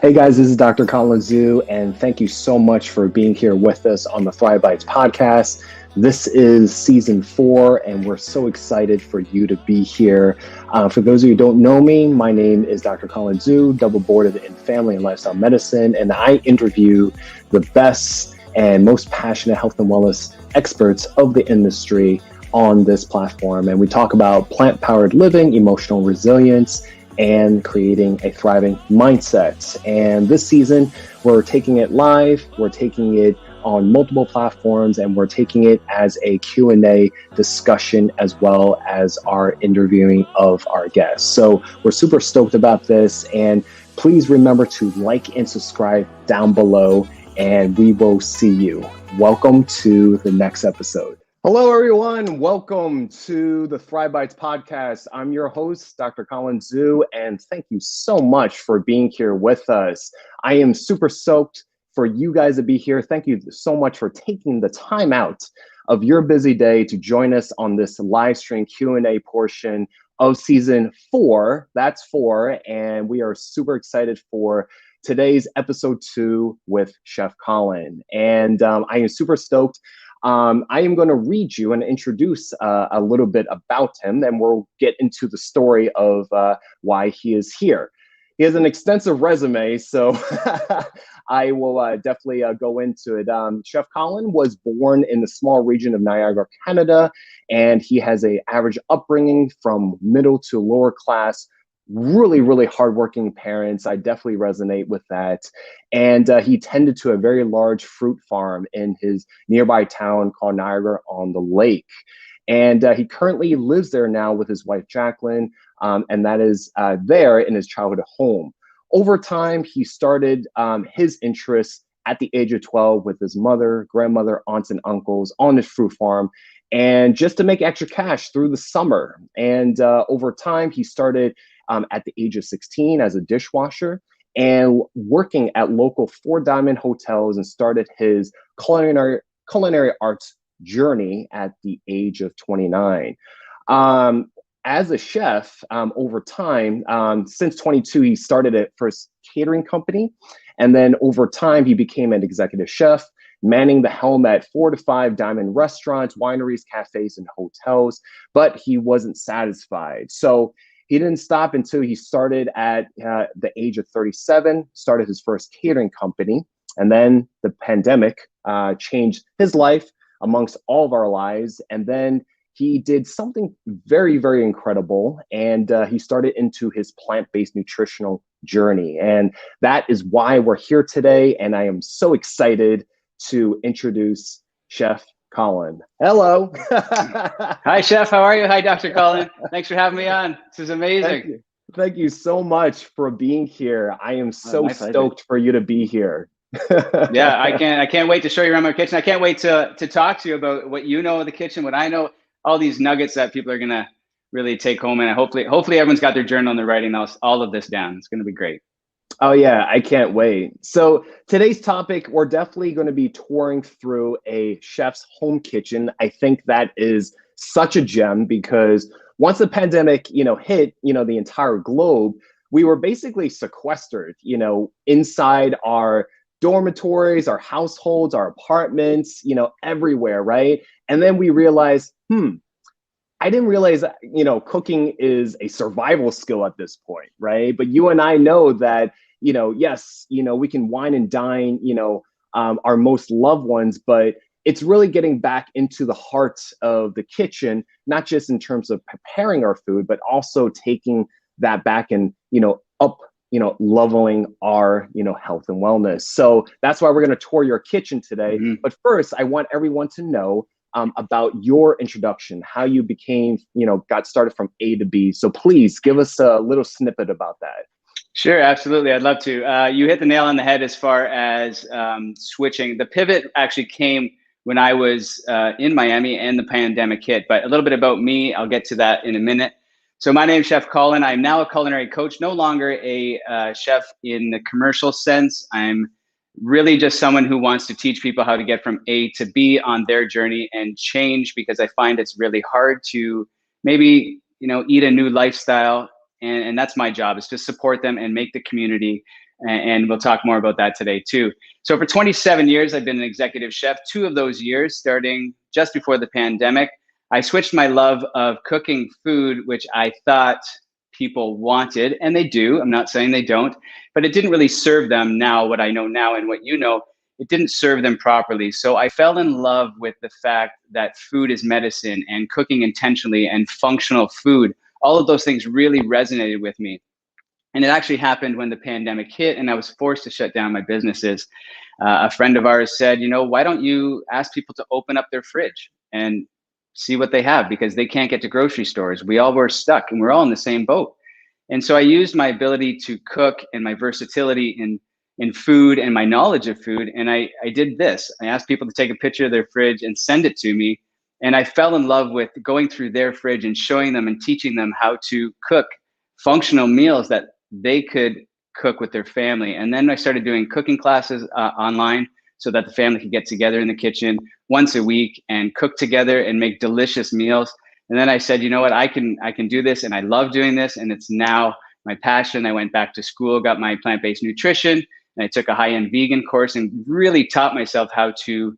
Hey guys, this is Dr. Collin Goodine, and thank you so much for being here with us on the Thrive Bites podcast. This is season 4, and we're so excited for you to be here. For those of you who don't know me, my name is Dr. Collin Goodine, double boarded in family and lifestyle medicine, and I interview the best and most passionate health and wellness experts of the industry on this platform. And we talk about plant-powered living, emotional resilience, and creating a thriving mindset. And this season, we're taking it live, we're taking it on multiple platforms, and we're taking it as a Q&A discussion as well as our interviewing of our guests. So we're super stoked about this, and please remember to like and subscribe down below, and we will see you. Welcome to the next episode. Hello, everyone. Welcome to the Thrive Bites podcast. I'm your host, Dr. Collin Goodine, and thank you so much for being here with us. I am super stoked for you guys to be here. Thank you so much for taking the time out of your busy day to join us on this live stream Q&A portion of season 4. That's 4, and we are super excited for today's episode 2 with Chef Collin. And I am super stoked. I am going to read you and introduce a little bit about him, and we'll get into the story of why he is here. He has an extensive resume, so I will definitely go into it. Chef Collin was born in the small region of Niagara, Canada, and he has an average upbringing from middle to lower class. Really hardworking parents. I definitely resonate with that. And he tended to a very large fruit farm in his nearby town called Niagara-on-the-Lake. And he currently lives there now with his wife, Jacqueline, and that is there in his childhood home. Over time, he started his interests at the age of 12 with his mother, grandmother, aunts, and uncles on his fruit farm, and just to make extra cash through the summer. And over time, he started at the age of 16 as a dishwasher and working at local Four Diamond hotels, and started his culinary arts journey at the age of 29. As a chef, over time, since 22, he started at first catering company, and then over time, he became an executive chef, manning the helm at 4 to 5 diamond restaurants, wineries, cafes, and hotels, but he wasn't satisfied. So he didn't stop until he started at the age of 37, started his first catering company, and then the pandemic changed his life amongst all of our lives. And then he did something very incredible, and he started into his plant-based nutritional journey. And that is why we're here today, and I am so excited to introduce Chef Collin. Hello. Hi, Chef. How are you? Hi, Dr. Collin. Thanks for having me on. This is amazing. Thank you so much for being here. I am so stoked for you to be here. Yeah, I can't wait to show you around my kitchen. I can't wait to talk to you about what you know of the kitchen, what I know, all these nuggets that people are gonna really take home. And hopefully everyone's got their journal and they're writing all of this down. It's gonna be great. Oh yeah, I can't wait. So today's topic, we're definitely going to be touring through a chef's home kitchen. I think that is such a gem because once the pandemic, hit, the entire globe, we were basically sequestered, inside our dormitories, our households, our apartments, everywhere, right? And then we realized, I didn't realize that, cooking is a survival skill at this point, right? But you and I know that, yes, we can wine and dine, our most loved ones, but it's really getting back into the heart of the kitchen, not just in terms of preparing our food, but also taking that back and, leveling our, health and wellness. So that's why we're going to tour your kitchen today. Mm-hmm. But first, I want everyone to know about your introduction, how you became, got started from A to B. So please give us a little snippet about that. Sure, absolutely. I'd love to. You hit the nail on the head as far as switching. The pivot actually came when I was in Miami and the pandemic hit. But a little bit about me, I'll get to that in a minute. So my name is Chef Collin. I'm now a culinary coach, no longer a chef in the commercial sense. I'm really just someone who wants to teach people how to get from A to B on their journey and change, because I find it's really hard to maybe, eat a new lifestyle. And that's my job, is to support them and make the community And we'll talk more about that today too. So for 27 years, I've been an executive chef. 2 of those years, starting just before the pandemic, I switched my love of cooking food, which I thought people wanted, and they do. I'm not saying they don't, but it didn't really serve them now, what I know now and what you know, it didn't serve them properly. So I fell in love with the fact that food is medicine and cooking intentionally and functional food. All of those things really resonated with me. And it actually happened when the pandemic hit and I was forced to shut down my businesses. A friend of ours said, you know, why don't you ask people to open up their fridge and see what they have, because they can't get to grocery stores. We all were stuck and we're all in the same boat. And so I used my ability to cook and my versatility in food and my knowledge of food. And I did this. I asked people to take a picture of their fridge and send it to me. And I fell in love with going through their fridge and showing them and teaching them how to cook functional meals that they could cook with their family. And then I started doing cooking classes online so that the family could get together in the kitchen once a week and cook together and make delicious meals. And then I said, you know what, I can do this, and I love doing this, and it's now my passion. I went back to school, got my plant-based nutrition, and I took a high-end vegan course and really taught myself how to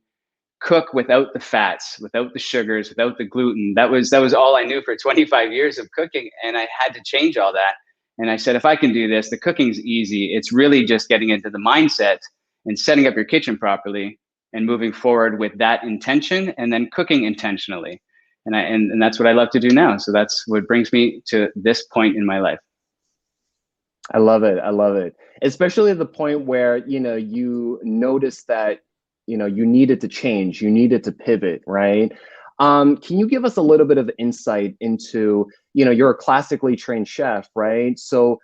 cook without the fats, without the sugars, without the gluten. That was all I knew for 25 years of cooking, and I had to change all that. And I said, if I can do this, the cooking's easy. It's really just getting into the mindset and setting up your kitchen properly and moving forward with that intention, and then cooking intentionally. And that's what I love to do now. So that's what brings me to this point in my life. I love it. I love it. Especially at the point where, you know, you notice that, you know, you needed to change, you needed to pivot, right? Can you give us a little bit of insight into, you know, you're a classically trained chef, right? So,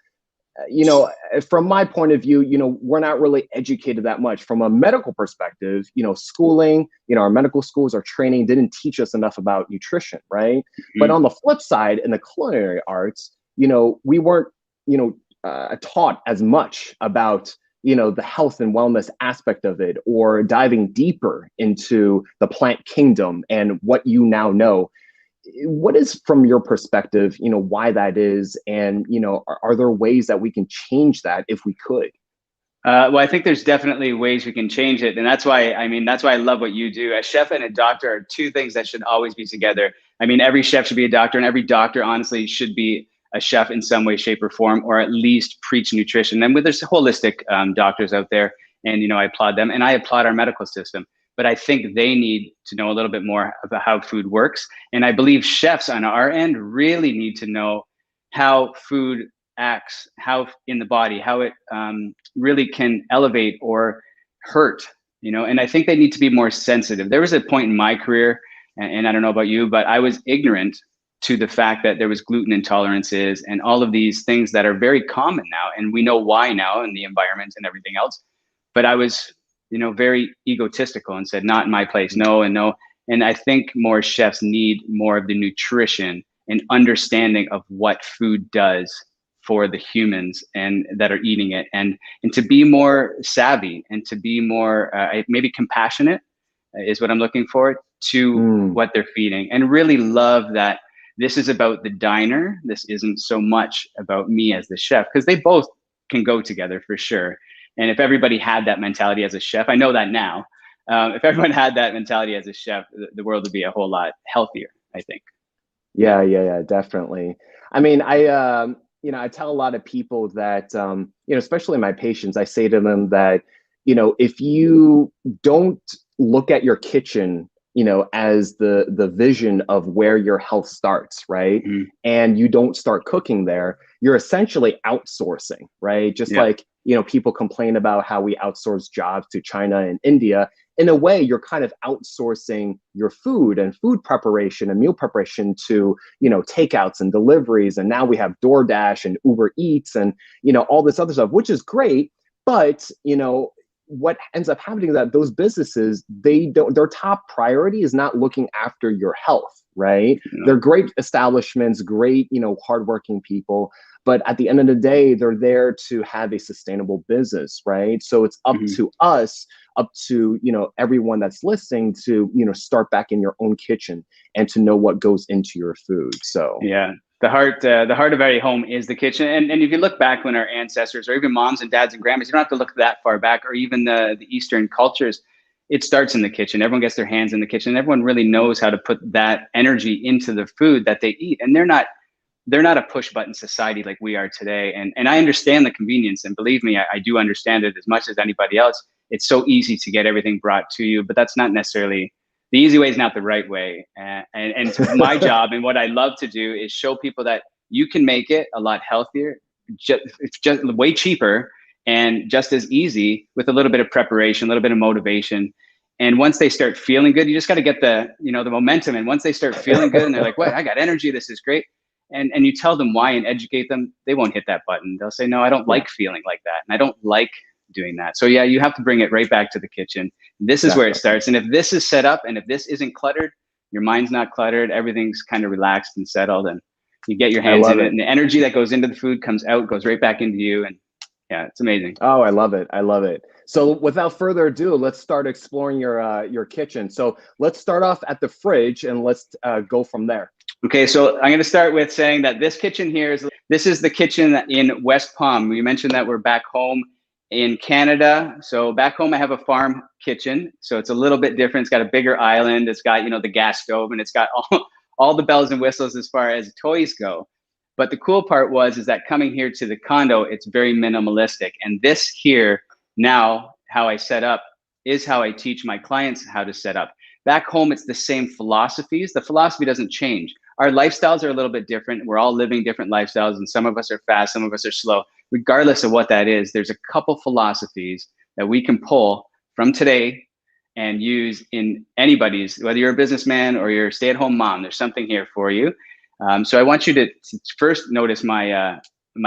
you know, from my point of view, you know, we're not really educated that much from a medical perspective. You know, schooling, you know, our medical schools, our training didn't teach us enough about nutrition, right? Mm-hmm. But on the flip side, in the culinary arts, you know, we weren't, you know, taught as much about, you know, the health and wellness aspect of it, or diving deeper into the plant kingdom and what you now know. What is, from your perspective, you know, why that is? And, you know, are there ways that we can change that if we could? Well, I think there's definitely ways we can change it. And that's why I love what you do. A chef and a doctor are 2 things that should always be together. I mean, every chef should be a doctor, and every doctor, honestly, should be a chef in some way, shape, or form, or at least preach nutrition. And there's holistic doctors out there, and, you know, I applaud them, and I applaud our medical system. But I think they need to know a little bit more about how food works. And I believe chefs on our end really need to know how food acts, how in the body, how it really can elevate or hurt, you know. And I think they need to be more sensitive. There was a point in my career, and I don't know about you, but I was ignorant to the fact that there was gluten intolerances and all of these things that are very common now. And we know why now in the environment and everything else. But I was, you know, very egotistical and said, not in my place, no and no. And I think more chefs need more of the nutrition and understanding of what food does for the humans and that are eating it, and to be more savvy and to be more maybe compassionate is what I'm looking for to what they're feeding, and really love that this is about the diner. This isn't so much about me as the chef, because they both can go together for sure. And if everybody had that mentality as a chef, I know that now, if everyone had that mentality as a chef, the world would be a whole lot healthier, I think. Yeah, definitely. I mean, you know, I tell a lot of people that, you know, especially my patients, I say to them that, you know, if you don't look at your kitchen, you know, as the vision of where your health starts, right? Mm-hmm. And you don't start cooking there, you're essentially outsourcing, right? Just like, you know, people complain about how we outsource jobs to China and India. In a way, you're kind of outsourcing your food and food preparation and meal preparation to, you know, takeouts and deliveries. And now we have DoorDash and Uber Eats and, you know, all this other stuff, which is great. But, you know, what ends up happening is that those businesses, their top priority is not looking after your health, right? Yeah. They're great establishments, great, you know, hardworking people. But at the end of the day, they're there to have a sustainable business, right? So it's up to us, up to, you know, everyone that's listening to, you know, start back in your own kitchen and to know what goes into your food. So yeah, The heart of every home is the kitchen. And if you look back when our ancestors, or even moms and dads and grandmas, you don't have to look that far back, or even the Eastern cultures, it starts in the kitchen. Everyone gets their hands in the kitchen. Everyone really knows how to put that energy into the food that they eat. And they're not a push button society like we are today. And I understand the convenience, and believe me, I do understand it as much as anybody else. It's so easy to get everything brought to you, but that's not necessarily, the easy way is not the right way. And my job and what I love to do is show people that you can make it a lot healthier, it's just way cheaper and just as easy with a little bit of preparation, a little bit of motivation. And once they start feeling good, you just got to get the momentum. And once they start feeling good and they're like, "What? I got energy. This is great." And you tell them why and educate them, they won't hit that button. They'll say, "No, I don't like feeling like that. And I don't like doing that." So yeah, you have to bring it right back to the kitchen. This is where it starts. And if this is set up and if this isn't cluttered, your mind's not cluttered, everything's kind of relaxed and settled, and you get your hands in it, and the energy that goes into the food comes out, goes right back into you. And yeah, it's amazing. Oh, I love it. I love it. So without further ado, let's start exploring your kitchen. So let's start off at the fridge and let's go from there. Okay, so I'm going to start with saying that this kitchen here this is the kitchen in West Palm. We mentioned that we're back home in Canada. So back home, I have a farm kitchen. So it's a little bit different. It's got a bigger island. It's got, the gas stove, and it's got all the bells and whistles as far as toys go. But the cool part is that coming here to the condo, it's very minimalistic. And this here now, how I set up, is how I teach my clients how to set up. Back home, it's the same philosophies. The philosophy doesn't change. Our lifestyles are a little bit different. We're all living different lifestyles, and some of us are fast, some of us are slow. Regardless of what that is, there's a couple philosophies that we can pull from today and use in anybody's, whether you're a businessman or you're a stay-at-home mom, there's something here for you. So I want you to first notice my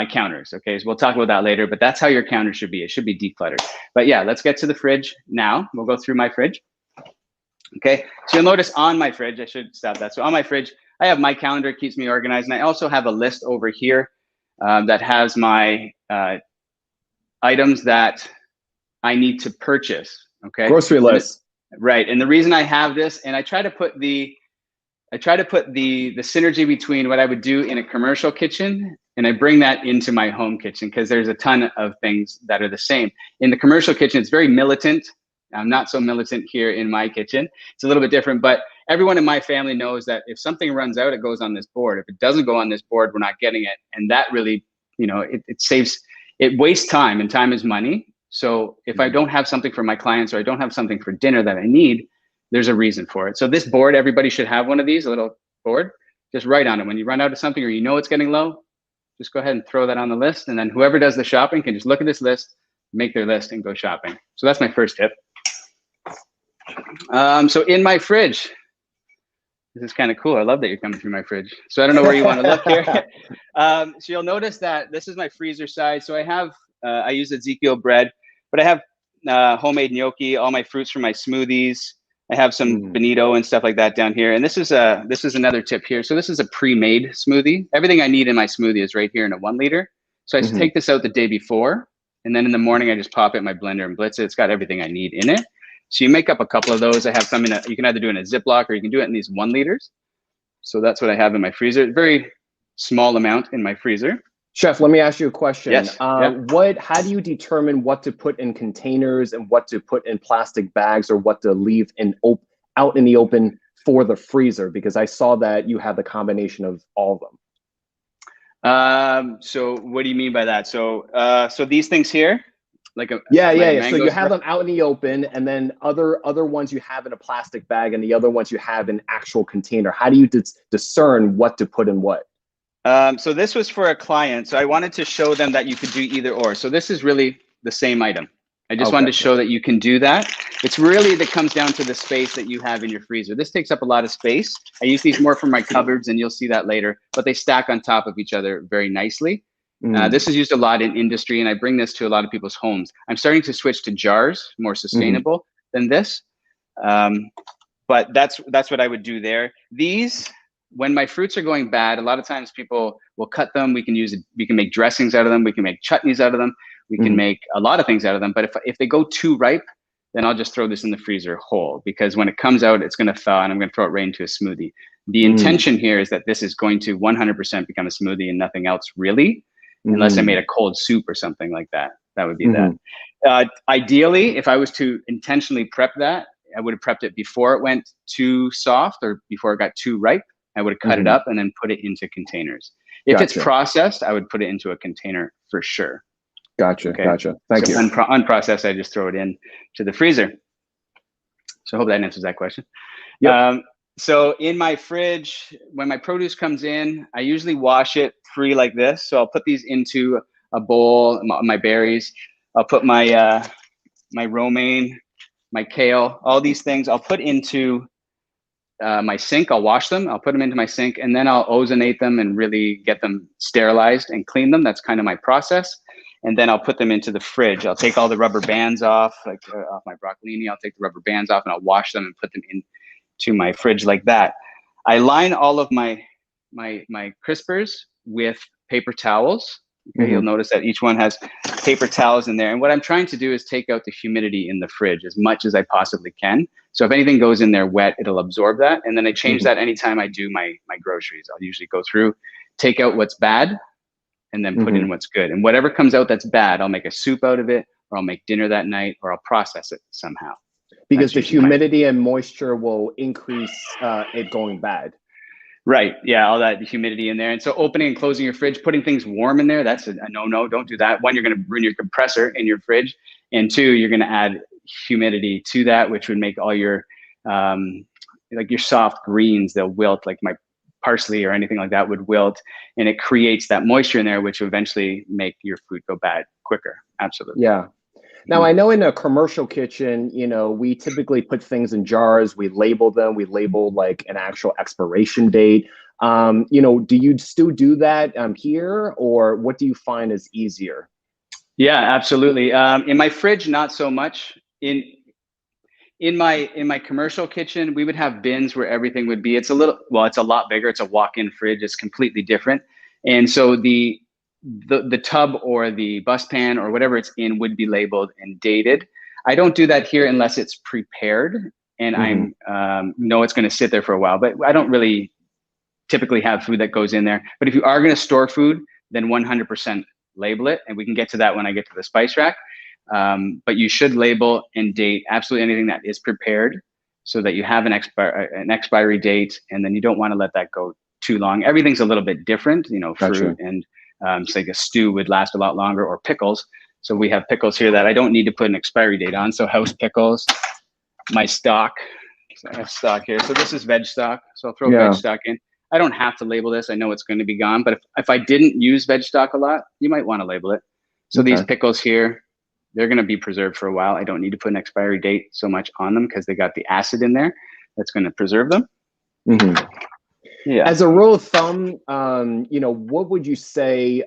counters, okay? So we'll talk about that later, but that's how your counter should be. It should be decluttered. But yeah, let's get to the fridge now. We'll go through my fridge. Okay, so you'll notice on my fridge, I should stop that. So on my fridge, I have my calendar, it keeps me organized. And I also have a list over here that has my items that I need to purchase, okay? Grocery list. Right, and the reason I have this, and I try to put the synergy between what I would do in a commercial kitchen, and I bring that into my home kitchen, because there's a ton of things that are the same. In the commercial kitchen, it's very militant. I'm not so militant here in my kitchen. It's a little bit different, but everyone in my family knows that if something runs out, it goes on this board. If it doesn't go on this board, we're not getting it. And that really, it wastes time, and time is money. So if I don't have something for my clients, or I don't have something for dinner that I need, there's a reason for it. So this board, everybody should have one of these, a little board. Just write on it. When you run out of something, or it's getting low, just go ahead and throw that on the list. And then whoever does the shopping can just look at this list, make their list, and go shopping. So that's my first tip. So in my fridge, this is kind of cool. I love that you're coming through my fridge. So I don't know where you want to look here. So you'll notice that this is my freezer side. So I have, I use Ezekiel bread, but I have homemade gnocchi, all my fruits for my smoothies. I have some bonito and stuff like that down here. And this is another tip here. So this is a pre-made smoothie. Everything I need in my smoothie is right here in a 1 liter. So I just take this out the day before, and then in the morning I just pop it in my blender and blitz it. It's got everything I need in it. So you make up a couple of those. I have some you can either do it in a Ziploc, or you can do it in these 1 liters. So that's what I have in my freezer. Very small amount in my freezer. Chef, let me ask you a question. Yes. How do you determine what to put in containers and what to put in plastic bags, or what to leave out in the open for the freezer? Because I saw that you have the combination of all of them. So what do you mean by that? So these things here, yeah. So you have them out in the open, and then other ones you have in a plastic bag, and the other ones you have in actual container. How do you discern what to put in what? So this was for a client. So I wanted to show them that you could do either or. So this is really the same item. I just wanted to show that you can do that. It's really that comes down to the space that you have in your freezer. This takes up a lot of space. I use these more for my cupboards, and you'll see that later, but they stack on top of each other very nicely. This is used a lot in industry, and I bring this to a lot of people's homes. I'm starting to switch to jars, more sustainable than this. But that's what I would do there. These, when my fruits are going bad, a lot of times people will cut them. We can make dressings out of them. We can make chutneys out of them. We can make a lot of things out of them. But if they go too ripe, then I'll just throw this in the freezer whole, because when it comes out, it's going to thaw, and I'm going to throw it right into a smoothie. The intention here is that this is going to 100% become a smoothie and nothing else really, unless I made a cold soup or something like that. That would be that. Ideally, if I was to intentionally prep that, I would have prepped it before it went too soft or before it got too ripe. I would have cut it up and then put it into containers. If it's processed, I would put it into a container for sure. Gotcha. Thank you. Unprocessed, I just throw it in to the freezer. So I hope that answers that question. Yep. So in my fridge, when my produce comes in, I usually wash it free like this. So I'll put these into a bowl, my berries. I'll put my my romaine, my kale, all these things I'll put into my sink. I'll wash them. I'll put them into my sink, and then I'll ozonate them and really get them sterilized and clean them. That's kind of my process. And then I'll put them into the fridge. I'll take all the rubber bands off, like off my broccolini. I'll take the rubber bands off and I'll wash them and put them into my fridge like that. I line all of my crispers with paper towels. Okay, you'll notice that each one has paper towels in there. And what I'm trying to do is take out the humidity in the fridge as much as I possibly can. So if anything goes in there wet, it'll absorb that. And then I change that anytime I do my groceries. I'll usually go through, take out what's bad, and then put in what's good. And whatever comes out that's bad, I'll make a soup out of it, or I'll make dinner that night, or I'll process it somehow. Because the humidity and moisture will increase it going bad. Right. Yeah. All that humidity in there. And so opening and closing your fridge, putting things warm in there, that's a no-no. Don't do that. One, you're going to ruin your compressor in your fridge. And two, you're going to add humidity to that, which would make all your, like your soft greens, they'll wilt, like my parsley or anything like that would wilt. And it creates that moisture in there, which will eventually make your food go bad quicker. Absolutely. Yeah. Now, I know in a commercial kitchen, you know, we typically put things in jars, we label them, we label like an actual expiration date. You know, do you still do that here, or what do you find is easier? Yeah, absolutely. In my fridge, not so much. In my commercial kitchen, we would have bins where everything would be. It's a lot bigger. It's a walk-in fridge. It's completely different. And so the tub or the bus pan or whatever it's in would be labeled and dated. I don't do that here unless it's prepared and I know it's going to sit there for a while, but I don't really typically have food that goes in there. But if you are going to store food, then 100% label it. And we can get to that when I get to the spice rack. But you should label and date absolutely anything that is prepared so that you have an expiry date, and then you don't want to let that go too long. Everything's a little bit different, you know, fruit and so like a stew would last a lot longer, or pickles. So we have pickles here that I don't need to put an expiry date on. So house pickles, my stock, so I have stock here. So this is veg stock. So I'll throw veg stock in. I don't have to label this. I know it's going to be gone, but if I didn't use veg stock a lot, you might want to label it. So these pickles here, they're going to be preserved for a while. I don't need to put an expiry date so much on them because they got the acid in there that's going to preserve them. Yeah. As a rule of thumb, you know, what would you say,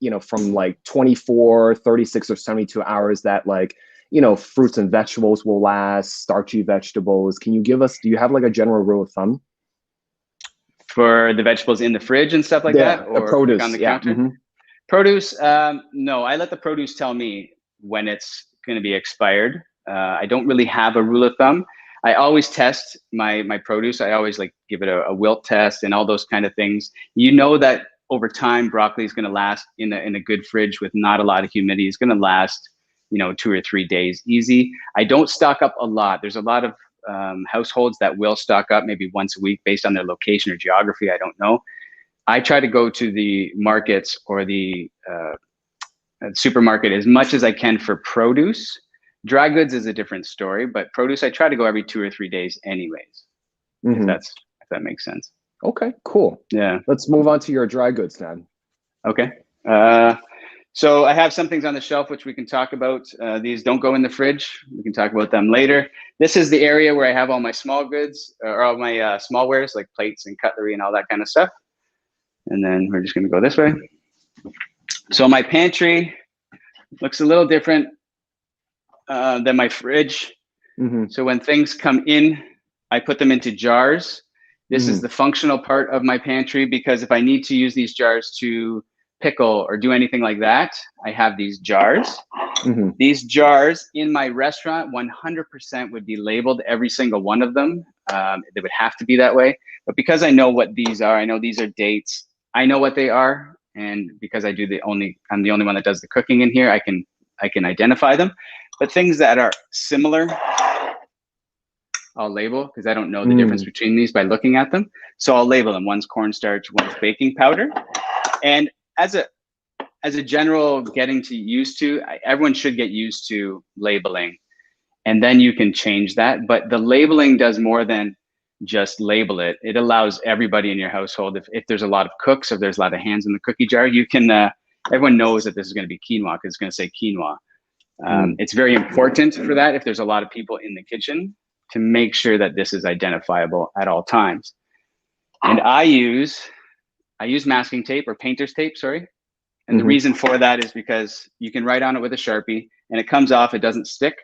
you know, from like 24, 36 or 72 hours that like, you know, fruits and vegetables will last, starchy vegetables? Can you give us, do you have like a general rule of thumb? For the vegetables in the fridge and stuff like that? Or the produce, on the counter? Produce, no, I let the produce tell me when it's going to be expired. I don't really have a rule of thumb. I always test my produce. I always like give it a wilt test and all those kind of things. You know that over time, broccoli is going to last in a good fridge with not a lot of humidity. It's going to last, you know, 2 or 3 days easy. I don't stock up a lot. There's a lot of households that will stock up maybe once a week based on their location or geography. I don't know. I try to go to the markets or the supermarket as much as I can for produce. Dry goods is a different story, but produce, I try to go every 2 or 3 days anyways, if that makes sense. Okay, cool. Yeah. Let's move on to your dry goods now. Okay. So I have some things on the shelf which we can talk about. These don't go in the fridge. We can talk about them later. This is the area where I have all my small goods, or all my small wares like plates and cutlery and all that kind of stuff. And then we're just going to go this way. So my pantry looks a little different than my fridge. So when things come in, I put them into jars. This is the functional part of my pantry, because if I need to use these jars to pickle or do anything like that, I have these jars. These jars in my restaurant, 100% would be labeled, every single one of them. They would have to be that way. But because I know what these are, I know these are dates, I know what they are. And because I'm the only one that does the cooking in here, I can identify them. But things that are similar, I'll label, because I don't know the difference between these by looking at them. So I'll label them. One's cornstarch, one's baking powder. And as a general getting to used to, everyone should get used to labeling. And then you can change that. But the labeling does more than just label it. It allows everybody in your household, if there's a lot of cooks, if there's a lot of hands in the cookie jar, you can, everyone knows that this is going to be quinoa because it's going to say quinoa. It's very important for that if there's a lot of people in the kitchen to make sure that this is identifiable at all times. And I use masking tape or painter's tape, sorry. And the reason for that is because you can write on it with a Sharpie and it comes off, it doesn't stick.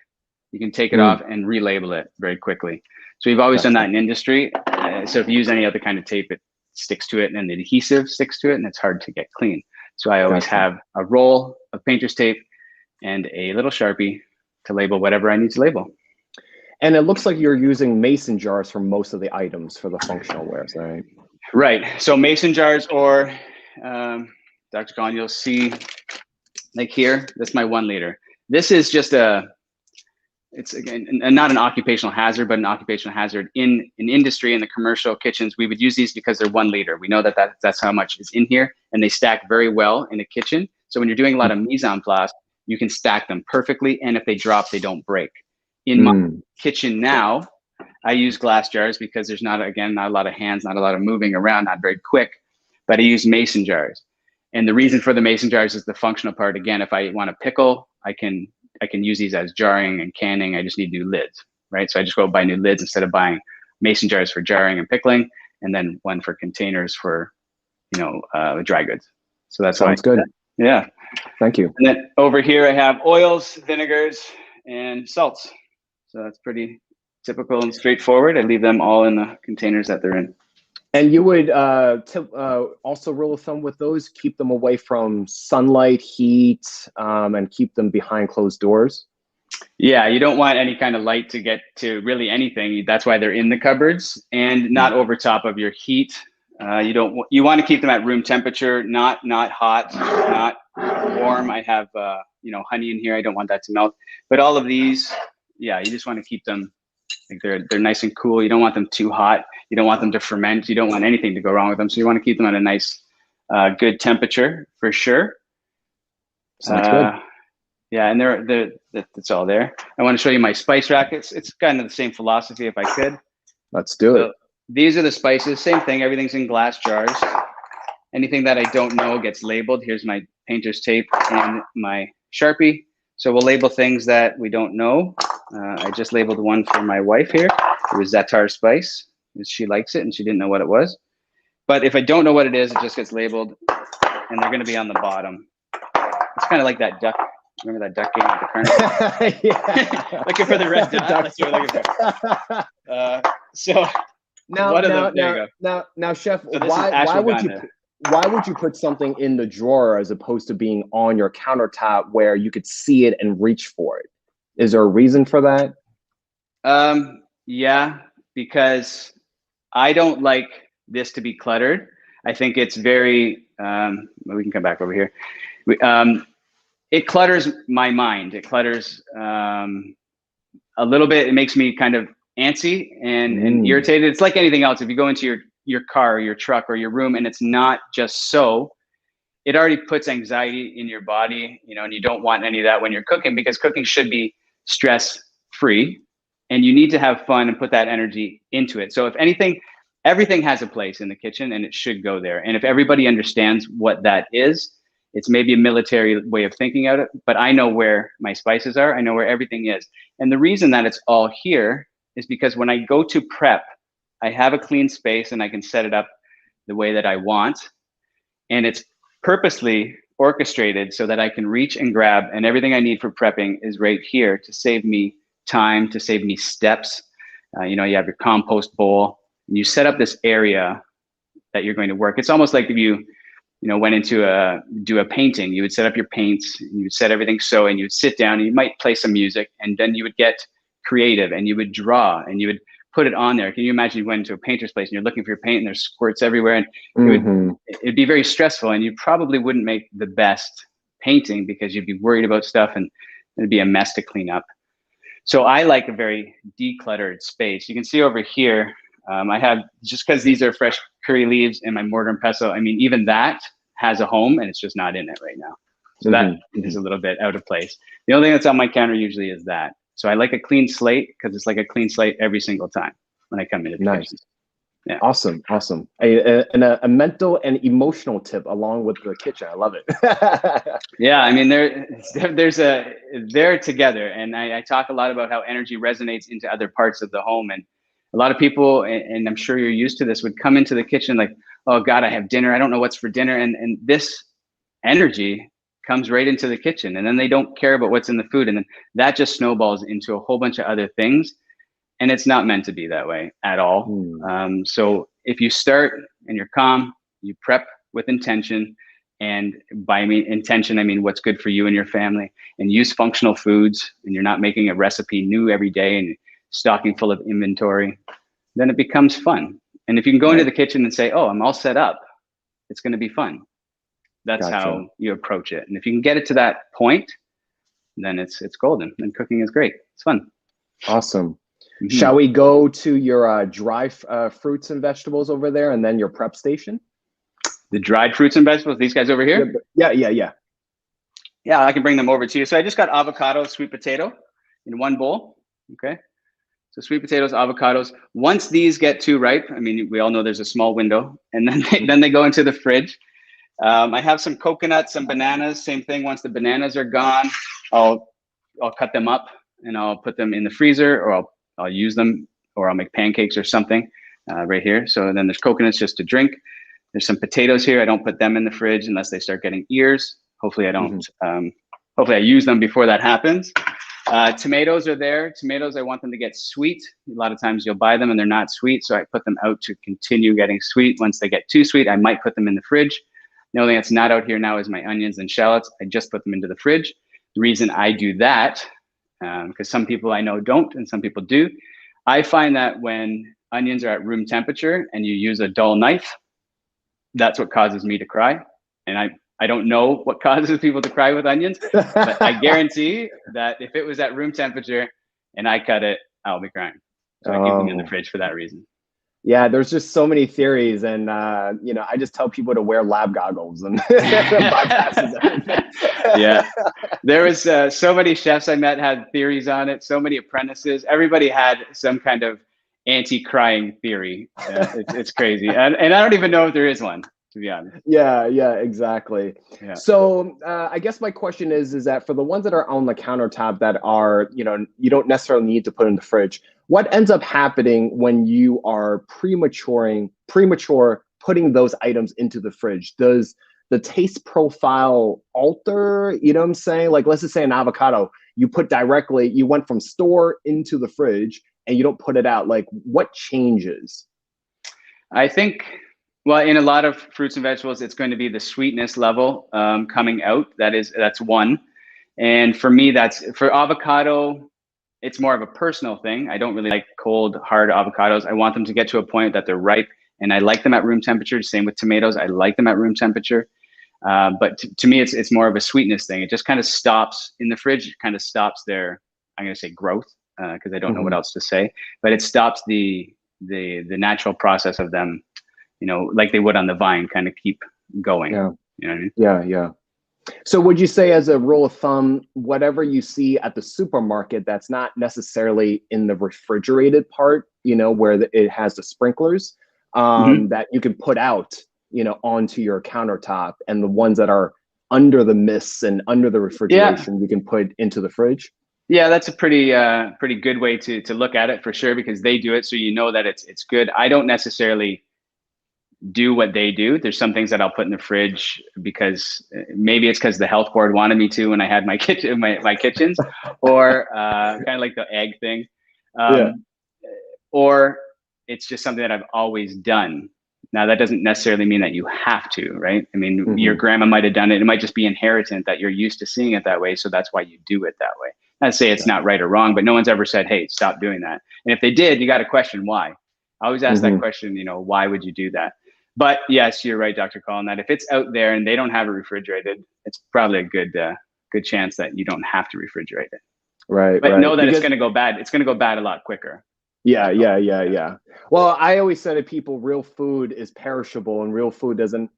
You can take it off and relabel it very quickly. So we've always done that in industry. So if you use any other kind of tape, it sticks to it and the adhesive sticks to it and it's hard to get clean. So I always have a roll of painter's tape and a little Sharpie to label whatever I need to label. And it looks like you're using mason jars for most of the items for the functional wares, right? Right. So mason jars or, Dr. Collin, you'll see like here, that's my 1 liter. This is just it's again, not an occupational hazard, but an occupational hazard in industry, in the commercial kitchens. We would use these because they're 1 liter. We know that's how much is in here and they stack very well in a kitchen. So when you're doing a lot of mise en place, you can stack them perfectly. And if they drop, they don't break. In my kitchen now, I use glass jars because there's not a lot of hands, not a lot of moving around, not very quick, but I use mason jars. And the reason for the mason jars is the functional part. Again, if I want to pickle, I can use these as jarring and canning. I just need new lids, right? So I just go buy new lids instead of buying mason jars for jarring and pickling, and then one for containers for, dry goods. So that's sounds good. Yeah. Thank you. And then over here I have oils, vinegars, and salts. So that's pretty typical and straightforward. I leave them all in the containers that they're in. And you would also rule of thumb with those, keep them away from sunlight, heat, and keep them behind closed doors? Yeah, you don't want any kind of light to get to really anything. That's why they're in the cupboards and not over top of your heat. You want to keep them at room temperature, not hot, not warm. I have honey in here. I don't want that to melt. But all of these, yeah, you just want to keep them like they're nice and cool. You don't want them too hot. You don't want them to ferment. You don't want anything to go wrong with them. So you want to keep them at a nice, good temperature for sure. Sounds good. Yeah, and it's all there. I want to show you my spice rack. It's kind of the same philosophy if I could. Let's do it. These are the spices, same thing. Everything's in glass jars. Anything that I don't know gets labeled. Here's my painter's tape and my Sharpie. So we'll label things that we don't know. I just labeled one for my wife here. It was Zatar spice. She likes it and she didn't know what it was. But if I don't know what it is, it just gets labeled and they're gonna be on the bottom. It's kind of like that duck. Remember that duck game at the carnival? Yeah. Looking for the red dot. That's what we're looking for. So now, Chef, so why would you put something in the drawer as opposed to being on your countertop where you could see it and reach for it? Is there a reason for that? Yeah, because I don't like this to be cluttered. I think it's very, we can come back over here. It clutters my mind. It clutters a little bit. It makes me kind of antsy and irritated. It's like anything else. If you go into your car or your truck or your room and it's not just so, it already puts anxiety in your body, and you don't want any of that when you're cooking, because cooking should be stress-free and you need to have fun and put that energy into it. So if anything, everything has a place in the kitchen and it should go there. And if everybody understands what that is, it's maybe a military way of thinking of it, but I know where my spices are. I know where everything is. And the reason that it's all here is because when I go to prep, I have a clean space and I can set it up the way that I want. And it's purposely orchestrated so that I can reach and grab, and everything I need for prepping is right here to save me time, to save me steps. You have your compost bowl and you set up this area that you're going to work. It's almost like if you went into do a painting, you would set up your paints, and you would set everything so, and you'd sit down and you might play some music, and then you would get creative and you would draw and you would put it on there. Can you imagine you went into a painter's place and you're looking for your paint and there's squirts everywhere, and it'd be very stressful, and you probably wouldn't make the best painting because you'd be worried about stuff and it'd be a mess to clean up. So I like a very decluttered space. You can see over here, I have, just because these are fresh curry leaves and my mortar and pestle, I mean, even that has a home and it's just not in it right now. So that is a little bit out of place. The only thing that's on my counter usually is that. So I like a clean slate because it's like a clean slate every single time when I come into the kitchen. Yeah. Awesome. A mental and emotional tip along with the kitchen. I love it. Yeah, I mean, they're together, and I talk a lot about how energy resonates into other parts of the home. And a lot of people, and I'm sure you're used to this, would come into the kitchen like, oh God, I have dinner. I don't know what's for dinner. And this energy comes right into the kitchen, and then they don't care about what's in the food. And then that just snowballs into a whole bunch of other things. And it's not meant to be that way at all. So if you start and you're calm, you prep with intention, and by intention, I mean what's good for you and your family, and use functional foods, and you're not making a recipe new every day and stocking full of inventory, then it becomes fun. And if you can go into the kitchen and say, oh, I'm all set up, it's going to be fun. That's how you approach it. And if you can get it to that point, then it's golden, and cooking is great. It's fun. Awesome. Shall we go to your dry fruits and vegetables over there, and then your prep station? The dried fruits and vegetables, these guys over here? Yeah, I can bring them over to you. So I just got avocado, sweet potato in one bowl. Okay. So sweet potatoes, avocados. Once these get too ripe, I mean, we all know there's a small window, and then they go into the fridge. I have some coconuts, some bananas, same thing. Once the bananas are gone, I'll cut them up and I'll put them in the freezer, or I'll use them, or I'll make pancakes or something right here. So then there's coconuts just to drink. There's some potatoes here. I don't put them in the fridge unless they start getting ears. Hopefully I don't, hopefully I use them before that happens. Tomatoes are there. Tomatoes, I want them to get sweet. A lot of times you'll buy them and they're not sweet. So I put them out to continue getting sweet. Once they get too sweet, I might put them in the fridge. The only thing that's not out here now is my onions and shallots. I just put them into the fridge. The reason I do that, because some people I know don't and some people do, I find that when onions are at room temperature and you use a dull knife, that's what causes me to cry. And I don't know what causes people to cry with onions, but I guarantee that if it was at room temperature and I cut it, I'll be crying. So I keep them in the fridge for that reason. Yeah, there's just so many theories, and I just tell people to wear lab goggles and bypasses everything. Yeah, there was so many chefs I met had theories on it. So many apprentices, everybody had some kind of anti-crying theory. It's crazy, and I don't even know if there is one, to be honest. Yeah, exactly. Yeah. So I guess my question is that for the ones that are on the countertop that are, you don't necessarily need to put in the fridge, what ends up happening when you are premature putting those items into the fridge? Does the taste profile alter? You know what I'm saying? Like, let's just say an avocado, you went from store into the fridge and you don't put it out. Like, what changes? I think, well, in a lot of fruits and vegetables, it's going to be the sweetness level coming out. That's one. And for me, for avocado, it's more of a personal thing. I don't really like cold, hard avocados. I want them to get to a point that they're ripe, and I like them at room temperature. Same with tomatoes. I like them at room temperature. But to me, it's more of a sweetness thing. It just kind of stops in the fridge. It kind of stops their, I'm going to say growth, because I don't know what else to say. But it stops the natural process of them, like they would on the vine, kind of keep going. Yeah. You know what I mean? Yeah. So would you say, as a rule of thumb, whatever you see at the supermarket that's not necessarily in the refrigerated part, where it has the sprinklers, that you can put out, onto your countertop, and the ones that are under the mists and under the refrigeration, you can put into the fridge? Yeah, that's a pretty good way to look at it, for sure, because they do it, so that it's good. I don't necessarily do what they do. There's some things that I'll put in the fridge because maybe it's because the health board wanted me to when I had my kitchen, my kitchens, or kind of like the egg thing, or it's just something that I've always done. Now, that doesn't necessarily mean that you have to, right? I mean, your grandma might have done it. It might just be inherited that you're used to seeing it that way, so that's why you do it that way. I'd say it's not right or wrong, but no one's ever said, hey, stop doing that. And if they did, you got to question why. I always ask that question, why would you do that? But yes, you're right, Dr. Collin, that if it's out there and they don't have it refrigerated, it's probably a good chance that you don't have to refrigerate it. Right. But know that it's going to go bad. It's going to go bad a lot quicker. Yeah. Well, I always say to people, real food is perishable and real food doesn't,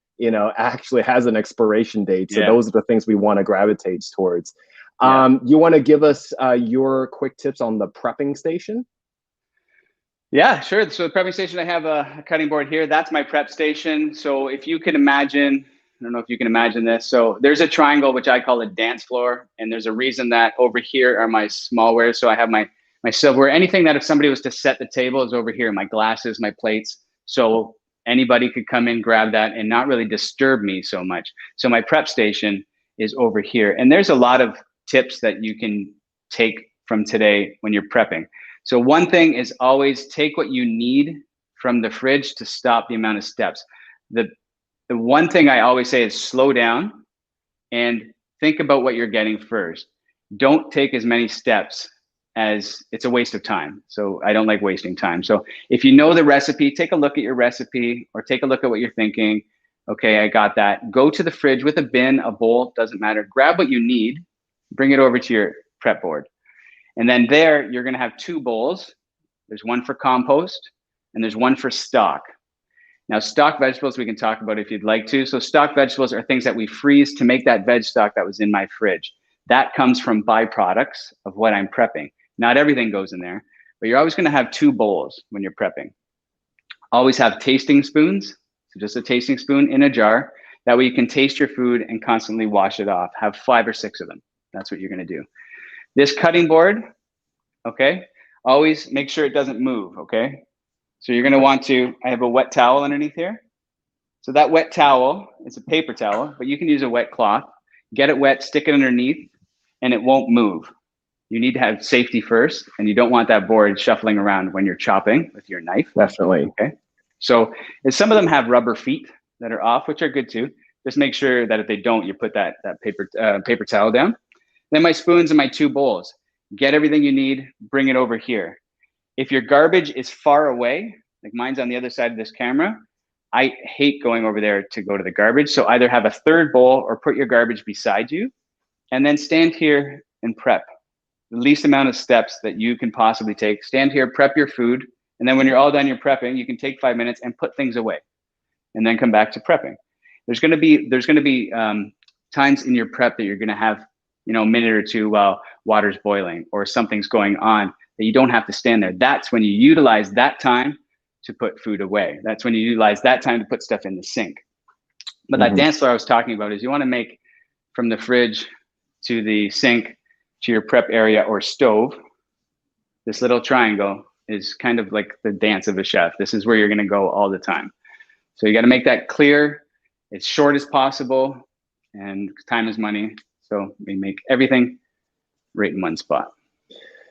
actually has an expiration date. So those are the things we want to gravitate towards. You want to give us your quick tips on the prepping station? Yeah, sure. So the prepping station, I have a cutting board here. That's my prep station. So if you can imagine, I don't know if you can imagine this. So there's a triangle, which I call a dance floor. And there's a reason that over here are my smallware. So I have my silverware, anything that if somebody was to set the table is over here, my glasses, my plates. So anybody could come in, grab that and not really disturb me so much. So my prep station is over here. And there's a lot of tips that you can take from today when you're prepping. So one thing is always take what you need from the fridge to stop the amount of steps. The one thing I always say is slow down and think about what you're getting first. Don't take as many steps as it's a waste of time. So I don't like wasting time. So if you know the recipe, take a look at your recipe or take a look at what you're thinking. Okay, I got that. Go to the fridge with a bin, a bowl, doesn't matter. Grab what you need, bring it over to your prep board. And then there, you're gonna have two bowls. There's one for compost and there's one for stock. Now, stock vegetables we can talk about if you'd like to. So stock vegetables are things that we freeze to make that veg stock that was in my fridge. That comes from byproducts of what I'm prepping. Not everything goes in there, but you're always gonna have two bowls when you're prepping. Always have tasting spoons. So just a tasting spoon in a jar. That way you can taste your food and constantly wash it off. Have 5 or 6 of them. That's what you're gonna do. This cutting board, okay, always make sure it doesn't move, okay? So you're gonna want to, I have a wet towel underneath here. So that wet towel is a paper towel, but you can use a wet cloth. Get it wet, stick it underneath, and it won't move. You need to have safety first, and you don't want that board shuffling around when you're chopping with your knife. Definitely. Okay. So some of them have rubber feet that are off, which are good too. Just make sure that if they don't, you put that paper towel down. Then my spoons and my 2 bowls. Get everything you need, bring it over here. If your garbage is far away, like mine's on the other side of this camera, I hate going over there to go to the garbage. So either have a 3rd bowl or put your garbage beside you and then stand here and prep. The least amount of steps that you can possibly take. Stand here, prep your food. And then when you're all done your prepping, you can take 5 minutes and put things away and then come back to prepping. There's gonna be times in your prep that you're gonna have a minute or 2 while water's boiling or something's going on that you don't have to stand there. That's when you utilize that time to put food away. That's when you utilize that time to put stuff in the sink. But that dance floor I was talking about is you want to make from the fridge to the sink to your prep area or stove. This little triangle is kind of like the dance of a chef. This is where you're going to go all the time. So you got to make that clear, as short as possible, and time is money. So we make everything right in one spot.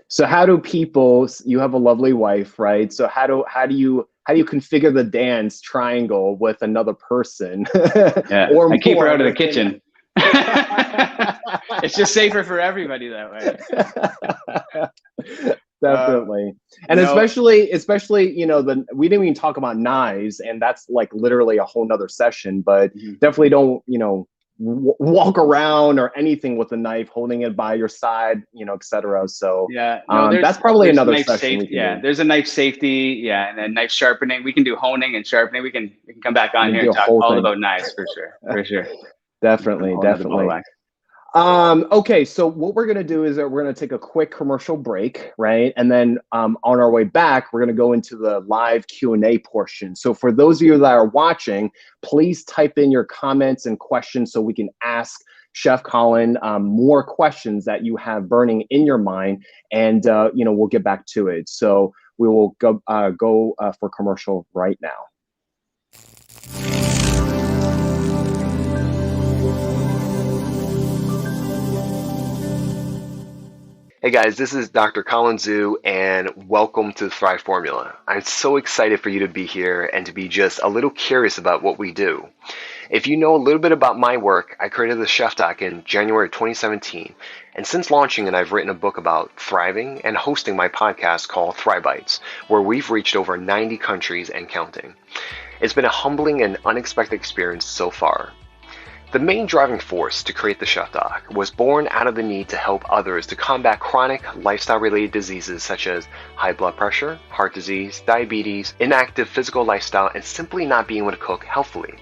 So how do people, you have a lovely wife, right? So how do you configure the dance triangle with another person? Yeah, or I keep her out of the kitchen. It's just safer for everybody that way. Definitely. And especially, we didn't even talk about knives, and that's like literally a whole nother session, but definitely don't, walk around or anything with a knife, holding it by your side, etc. So that's probably another session. There's a knife safety, and then knife sharpening. We can do honing and sharpening. We can come back on here and talk all about knives for sure. Definitely. Okay, so what we're gonna do is that we're gonna take a quick commercial break, right? And then on our way back, we're gonna go into the live Q&A portion. So for those of you that are watching, please type in your comments and questions so we can ask Chef Collin more questions that you have burning in your mind, and we'll get back to it. So we will go for commercial right now. Hey guys, this is Dr. Collin Zhu, and welcome to the Thrive Formula. I'm so excited for you to be here and to be just a little curious about what we do. If you know a little bit about my work, I created TheChefDoc in January 2017, and since launching it, I've written a book about thriving and hosting my podcast called Thrive Bites, where we've reached over 90 countries and counting. It's been a humbling and unexpected experience so far. The main driving force to create TheChefDoc was born out of the need to help others to combat chronic lifestyle-related diseases such as high blood pressure, heart disease, diabetes, inactive physical lifestyle, and simply not being able to cook healthily.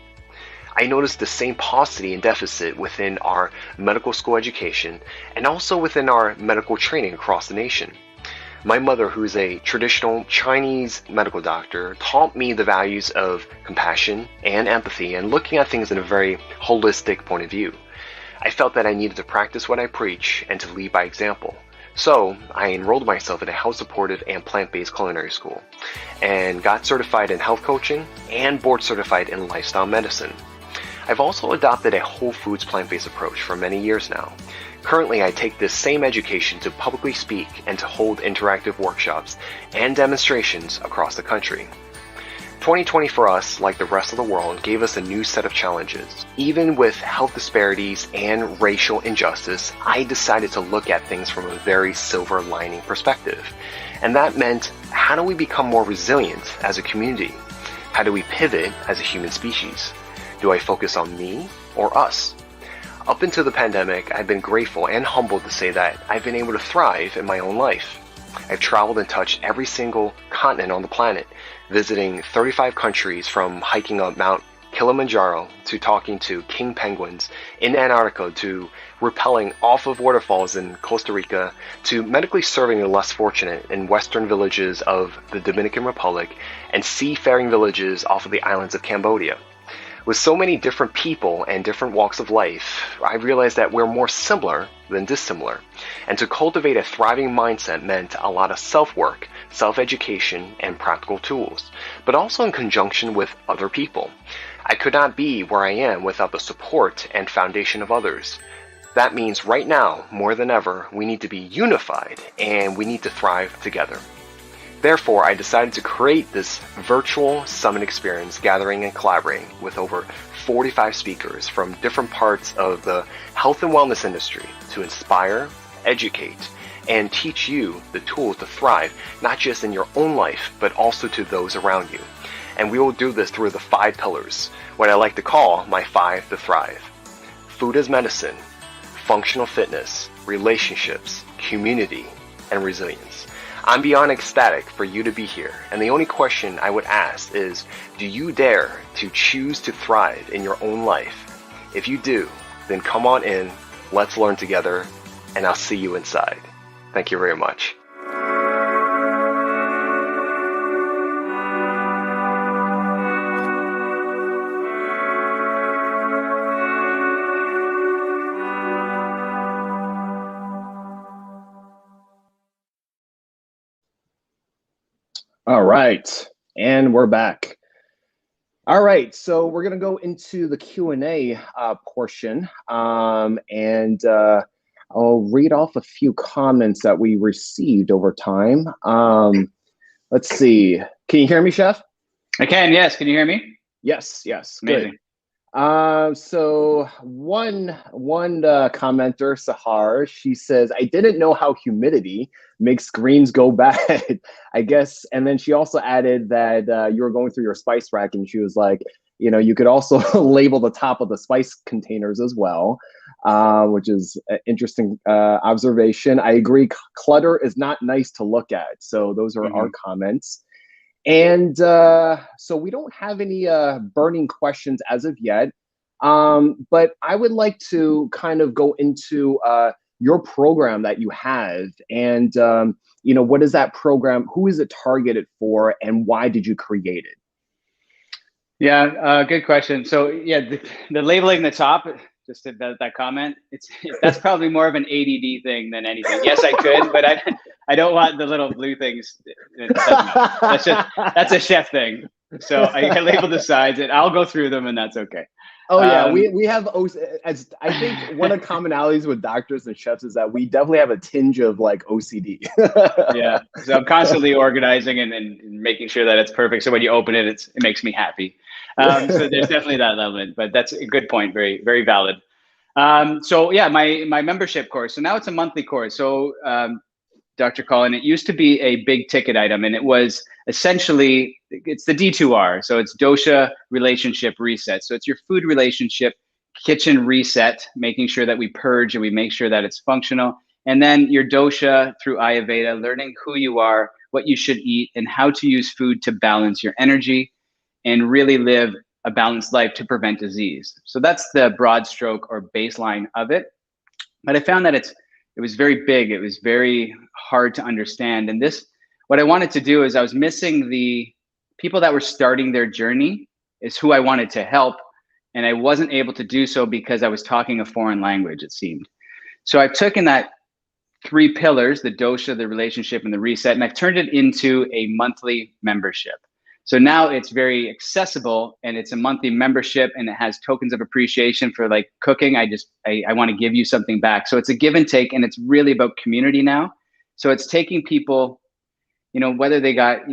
I noticed the same paucity and deficit within our medical school education and also within our medical training across the nation. My mother, who's a traditional Chinese medical doctor, taught me the values of compassion and empathy and looking at things in a very holistic point of view. I felt that I needed to practice what I preach and to lead by example. So I enrolled myself in a health-supported and plant-based culinary school and got certified in health coaching and board certified in lifestyle medicine. I've also adopted a whole foods plant-based approach for many years now. Currently, I take this same education to publicly speak and to hold interactive workshops and demonstrations across the country. 2020 for us, like the rest of the world, gave us a new set of challenges. Even with health disparities and racial injustice, I decided to look at things from a very silver lining perspective. And that meant, how do we become more resilient as a community? How do we pivot as a human species? Do I focus on me or us? Up until the pandemic, I've been grateful and humbled to say that I've been able to thrive in my own life. I've traveled and touched every single continent on the planet, visiting 35 countries, from hiking up Mount Kilimanjaro to talking to king penguins in Antarctica, to rappelling off of waterfalls in Costa Rica, to medically serving the less fortunate in western villages of the Dominican Republic and seafaring villages off of the islands of Cambodia. With so many different people and different walks of life, I realized that we're more similar than dissimilar. And to cultivate a thriving mindset meant a lot of self-work, self-education, and practical tools, but also in conjunction with other people. I could not be where I am without the support and foundation of others. That means right now, more than ever, we need to be unified and we need to thrive together. Therefore, I decided to create this virtual summit experience, gathering and collaborating with over 45 speakers from different parts of the health and wellness industry to inspire, educate, and teach you the tools to thrive, not just in your own life, but also to those around you. And we will do this through the 5 pillars, what I like to call my 5 to thrive. Food as medicine, functional fitness, relationships, community, and resilience. I'm beyond ecstatic for you to be here, and the only question I would ask is, do you dare to choose to thrive in your own life? If you do, then come on in, let's learn together, and I'll see you inside. Thank you very much. All right, and we're back. All right, so we're going to go into the Q&A portion, and I'll read off a few comments that we received over time. Let's see. Can you hear me, Chef? I can, yes. Can you hear me? Yes, Amazing. Good. So one commenter, Sahar, she says, I didn't know how humidity makes greens go bad, I guess. And then she also added that you were going through your spice rack, and she was like, you know, you could also label the top of the spice containers as well, which is an interesting observation. I agree. Clutter is not nice to look at. So those are our comments. And so we don't have any burning questions as of yet, but I would like to kind of go into your program that you have, and you know, what is that program? Who is it targeted for, and why did you create it? Yeah, good question. So yeah, the labeling the top, just that comment, that's probably more of an ADD thing than anything. Yes, I could, but I don't want the little blue things. That's a chef thing. So I label the sides, and I'll go through them, and that's okay. Oh yeah, we have as I think one of the commonalities with doctors and chefs is that we definitely have a tinge of like OCD. Yeah, so I'm constantly organizing and making sure that it's perfect. So when you open it, it makes me happy. So there's definitely that element, but that's a good point. Very, very valid. So yeah, my membership course. So now it's a monthly course. So Dr. Collin, it used to be a big ticket item, and it was essentially, it's the D2R. So it's dosha relationship reset. So it's your food relationship kitchen reset, making sure that we purge and we make sure that it's functional. And then your dosha through Ayurveda, learning who you are, what you should eat, and how to use food to balance your energy and really live a balanced life to prevent disease. So that's the broad stroke or baseline of it. But I found that it was very big. It was very hard to understand. And what I wanted to do is I was missing the people that were starting their journey is who I wanted to help. And I wasn't able to do so because I was talking a foreign language, it seemed. So I've taken that 3 pillars, the dosha, the relationship, and the reset, and I've turned it into a monthly membership. So now it's very accessible, and it's a monthly membership, and it has tokens of appreciation for like cooking. I want to give you something back. So it's a give and take, and it's really about community now. So it's taking people, whether they got,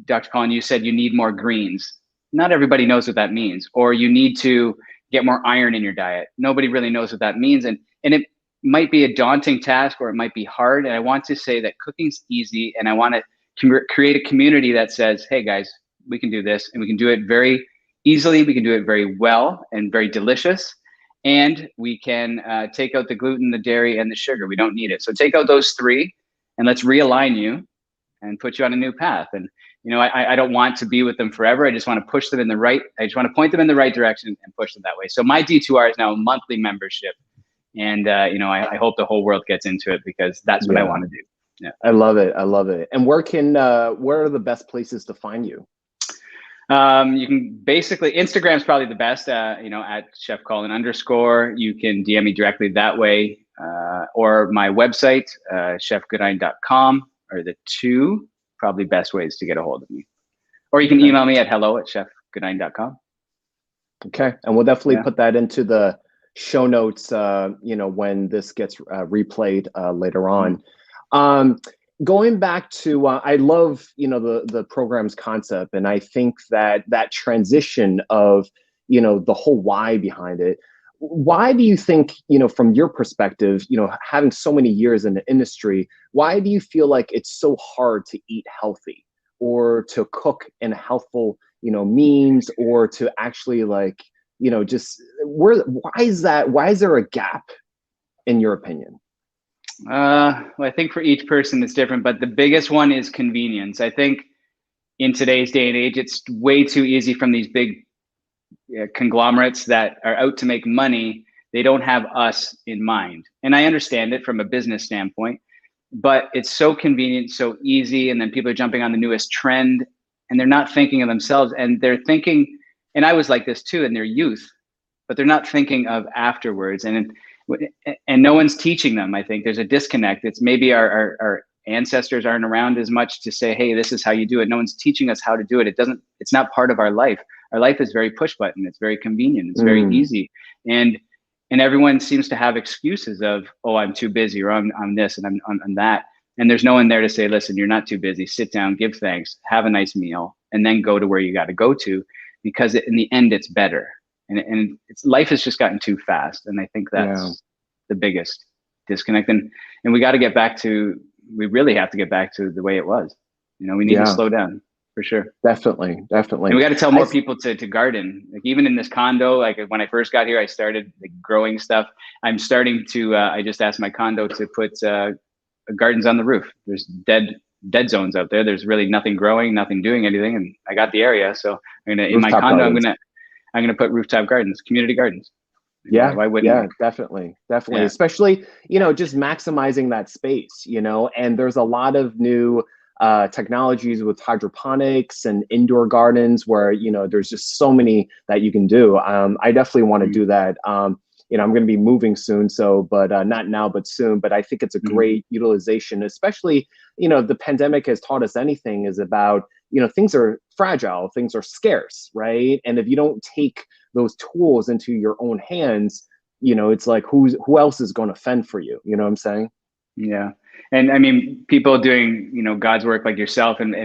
Dr. Collin, you said you need more greens. Not everybody knows what that means. Or you need to get more iron in your diet. Nobody really knows what that means. And it might be a daunting task, or it might be hard. And I want to say that cooking's easy, and I want to create a community that says, hey guys, we can do this, and we can do it very easily. We can do it very well and very delicious. And we can take out the gluten, the dairy, and the sugar. We don't need it. So take out those 3 and let's realign you and put you on a new path. And, I don't want to be with them forever. I just want to push them I just want to point them in the right direction and push them that way. So my D2R is now a monthly membership. And, I hope the whole world gets into it, because that's what I want to do. Yeah. I love it. I love it. And where are the best places to find you? You can basically, Instagram's probably the best, at Chef Collin _. You can DM me directly that way, or my website, chefgoodine.com are the 2 probably best ways to get a hold of me. Or you can email me at hello@chefgoodine.com. Okay. And we'll definitely put that into the show notes, when this gets replayed later on. Going back to, I love, the program's concept. And I think that transition of, the whole why behind it. Why do you think, from your perspective, having so many years in the industry, why do you feel like it's so hard to eat healthy, or to cook in healthful, means, or to actually why is there a gap, in your opinion? Well, I think for each person it's different, but the biggest one is convenience. I think in today's day and age, it's way too easy from these big conglomerates that are out to make money. They don't have us in mind. And I understand it from a business standpoint, but it's so convenient, so easy. And then people are jumping on the newest trend, and they're not thinking of themselves, and they're thinking, and I was like this too in their youth, but they're not thinking of afterwards. And no one's teaching them. I think there's a disconnect. It's maybe our ancestors aren't around as much to say, hey, this is how you do it. No one's teaching us how to do it. It's not part of our life. Our life is very push button. It's very convenient. It's very easy. And everyone seems to have excuses of, oh, I'm too busy, or I'm this and I'm that. And there's no one there to say, listen, you're not too busy. Sit down, give thanks, have a nice meal, and then go to where you got to go to, because in the end, it's better. And life has just gotten too fast. And I think that's the biggest disconnect. And we got to get back to, we really have to get back to the way it was. We need to slow down, for sure. Definitely. And we got to tell more people to garden. Like, even in this condo, like when I first got here, I started growing stuff. I'm starting to, I just asked my condo to put gardens on the roof. There's dead zones out there. There's really nothing growing, nothing doing anything. And I got the area. So in my condo, gardens. I'm gonna put rooftop gardens, community gardens. Yeah, why wouldn't yeah, definitely. Yeah. Especially, just maximizing that space, and there's a lot of new technologies with hydroponics and indoor gardens where, there's just so many that you can do. I definitely want to do that. I'm going to be moving soon, but not now, but soon. But I think it's a great utilization, especially, the pandemic has taught us anything is about, things are fragile, things are scarce, right? And if you don't take those tools into your own hands, it's like, who else is going to fend for you? You know what I'm saying? Yeah. And I mean, people doing, God's work like yourself and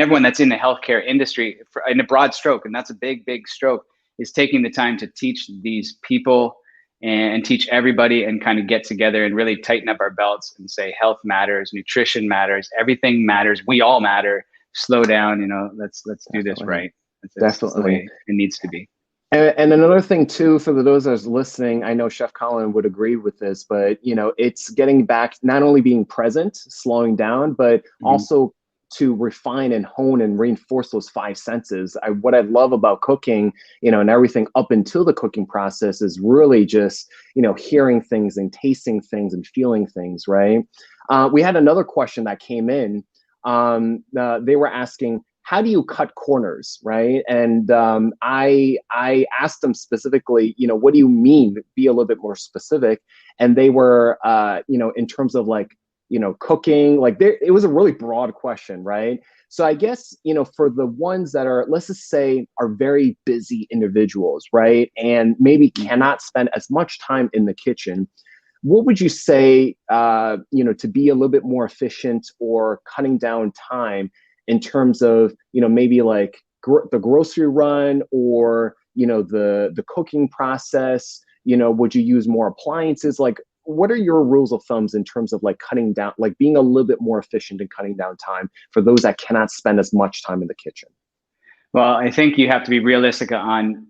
everyone that's in the healthcare industry in a broad stroke, and that's a big, big stroke, is taking the time to teach these people and teach everybody and kind of get together and really tighten up our belts and say health matters, nutrition matters, everything matters. We all matter. Slow down, let's do this right. That's the way it needs to be. And another thing too, for those that are listening, I know Chef Collin would agree with this, but it's getting back, not only being present, slowing down, but also to refine and hone and reinforce those five senses. What I love about cooking, and everything up until the cooking process is really just, hearing things and tasting things and feeling things, right? We had another question that came in. They were asking, how do you cut corners, right? And I asked them specifically, what do you mean? Be a little bit more specific. And they were, in terms of like, cooking, like it was a really broad question, right? So I guess, for the ones that are, let's just say, are very busy individuals, right? And maybe cannot spend as much time in the kitchen. What would you say, to be a little bit more efficient or cutting down time in terms of, maybe like the grocery run or, the cooking process, would you use more appliances? Like, what are your rules of thumbs in terms of like cutting down, like being a little bit more efficient and cutting down time for those that cannot spend as much time in the kitchen? Well, I think you have to be realistic on,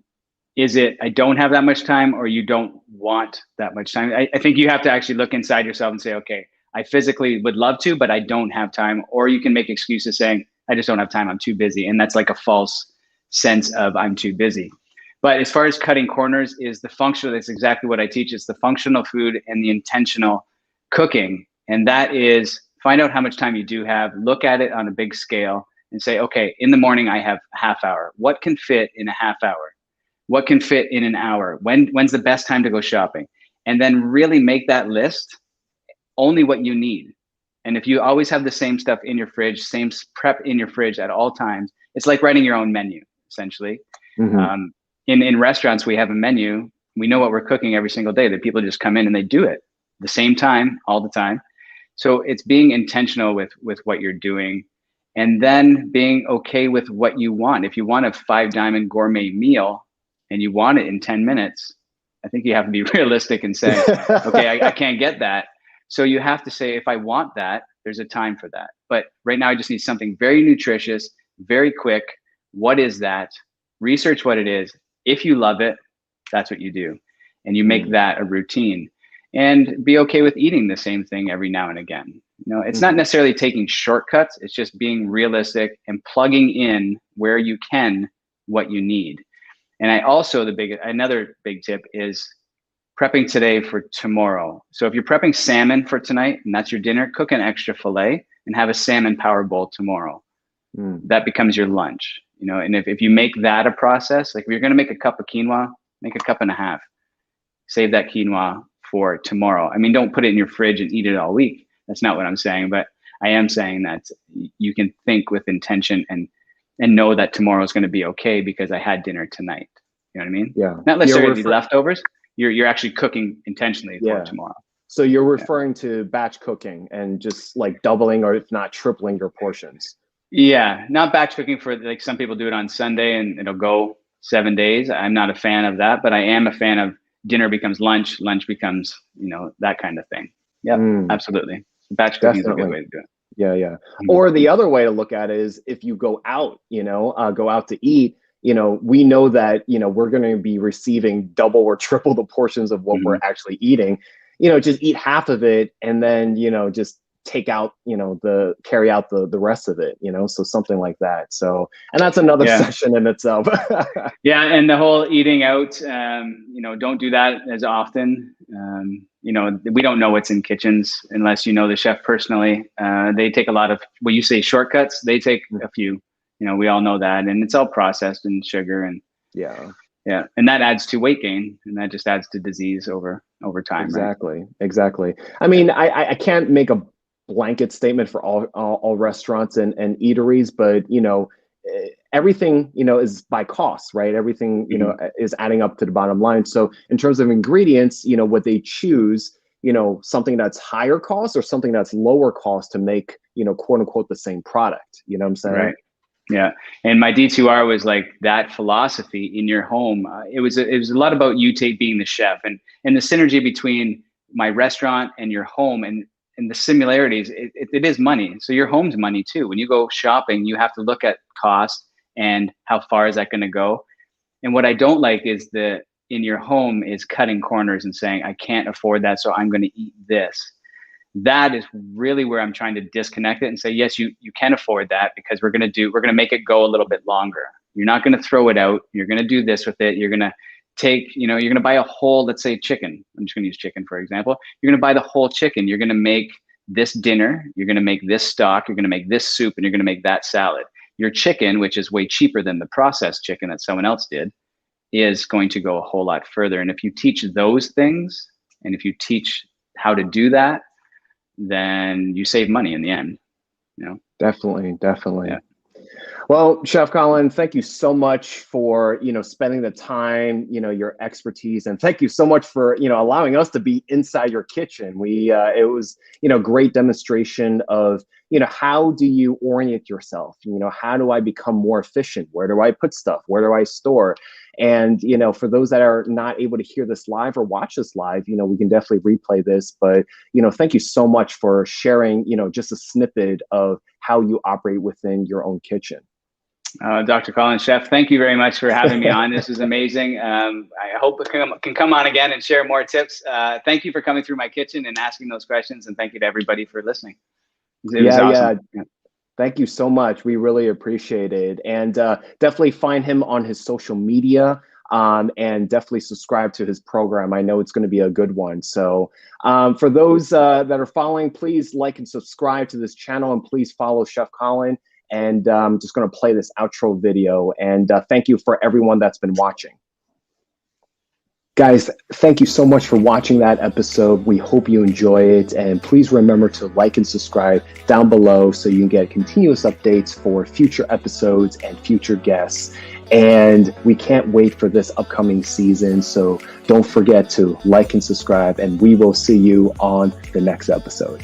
is it, I don't have that much time, or you don't want that much time? I think you have to actually look inside yourself and say, okay, I physically would love to, but I don't have time. Or you can make excuses saying, I just don't have time, I'm too busy. And that's like a false sense of I'm too busy. But as far as cutting corners is the functional, that's exactly what I teach. It's the functional food and the intentional cooking. And that is, find out how much time you do have, look at it on a big scale and say, okay, in the morning I have a half hour. What can fit in a half hour? What can fit in an hour? When's the best time to go shopping? And then really make that list only what you need. And if you always have the same stuff in your fridge, same prep in your fridge at all times, it's like writing your own menu, essentially. In restaurants, we have a menu. We know what we're cooking every single day. That people just come in and they do it the same time, all the time. So it's being intentional with what you're doing, and then being okay with what you want. If you want a 5-diamond gourmet meal and you want it in 10 minutes, I think you have to be realistic and say, okay, I can't get that. So you have to say, if I want that, there's a time for that. But right now I just need something very nutritious, very quick. What is that? Research what it is. If you love it, that's what you do. And you make that a routine, and be okay with eating the same thing every now and again. It's not necessarily taking shortcuts. It's just being realistic and plugging in where you can what you need. And I also, another big tip is prepping today for tomorrow. So if you're prepping salmon for tonight and that's your dinner, cook an extra fillet and have a salmon power bowl tomorrow. That becomes your lunch, and if you make that a process, like if you're going to make a cup of quinoa, make a cup and a half, save that quinoa for tomorrow. I mean, don't put it in your fridge and eat it all week. That's not what I'm saying, but I am saying that you can think with intention and know that tomorrow is going to be okay because I had dinner tonight. You know what I mean? Yeah. Not necessarily leftovers. You're actually cooking intentionally for tomorrow. So you're referring to batch cooking and just like doubling or if not tripling your portions. Yeah, not batch cooking for, like, some people do it on Sunday and it'll go 7 days. I'm not a fan of that, but I am a fan of dinner becomes lunch, lunch becomes, that kind of thing. Yeah, absolutely. Batch cooking is a good way to do it. Yeah. Or the other way to look at it is if you go out, go out to eat, we know that, we're going to be receiving double or triple the portions of what we're actually eating. Just eat half of it and then, just take out, carry out the rest of it, so something like that. So, and that's another session in itself. Yeah. And the whole eating out, don't do that as often. We don't know what's in kitchens unless you know the chef personally. They take a lot of, when you say shortcuts, they take a few, we all know that, and it's all processed and sugar and yeah. And that adds to weight gain, and that just adds to disease over time. Exactly. I mean, I can't make a blanket statement for all restaurants and eateries, but everything, is by cost, right? Everything, is adding up to the bottom line. So in terms of ingredients, would they choose, something that's higher cost or something that's lower cost to make, quote unquote, the same product? You know what I'm saying? Right. Yeah. And my D2R was like that philosophy in your home. It was a lot about you being the chef, and the synergy between my restaurant and your home, and the similarities. It is money. So your home's money too. When you go shopping, you have to look at cost and how far is that going to go. And what I don't like is in your home is cutting corners and saying, I can't afford that, so I'm going to eat this. That is really where I'm trying to disconnect it and say, yes, you can afford that, because we're going to make it go a little bit longer. You're not going to throw it out. You're going to do this with it. You're going to take, you're going to buy a whole, let's say chicken. I'm just going to use chicken, for example. You're going to buy the whole chicken. You're going to make this dinner. You're going to make this stock. You're going to make this soup, and you're going to make that salad. Your chicken, which is way cheaper than the processed chicken that someone else did, is going to go a whole lot further. And if you teach those things, and if you teach how to do that, then you save money in the end. Definitely. Yeah. Well, Chef Collin, thank you so much for, spending the time, your expertise, and thank you so much for, allowing us to be inside your kitchen. It was, great demonstration of, how do you orient yourself? How do I become more efficient? Where do I put stuff? Where do I store? And, for those that are not able to hear this live or watch this live, we can definitely replay this. But, thank you so much for sharing, just a snippet of how you operate within your own kitchen. Dr. Collin, Chef, thank you very much for having me on. This is amazing. I hope I can come on again and share more tips. Thank you for coming through my kitchen and asking those questions. And thank you to everybody for listening. It was awesome. Yeah. Thank you so much. We really appreciate it. And definitely find him on his social media, and definitely subscribe to his program. I know it's going to be a good one. So for those that are following, please like and subscribe to this channel, and please follow Chef Collin. And I'm just going to play this outro video. And thank you for everyone that's been watching. Guys, thank you so much for watching that episode. We hope you enjoy it. And please remember to like and subscribe down below so you can get continuous updates for future episodes and future guests. And we can't wait for this upcoming season. So don't forget to like and subscribe, and we will see you on the next episode.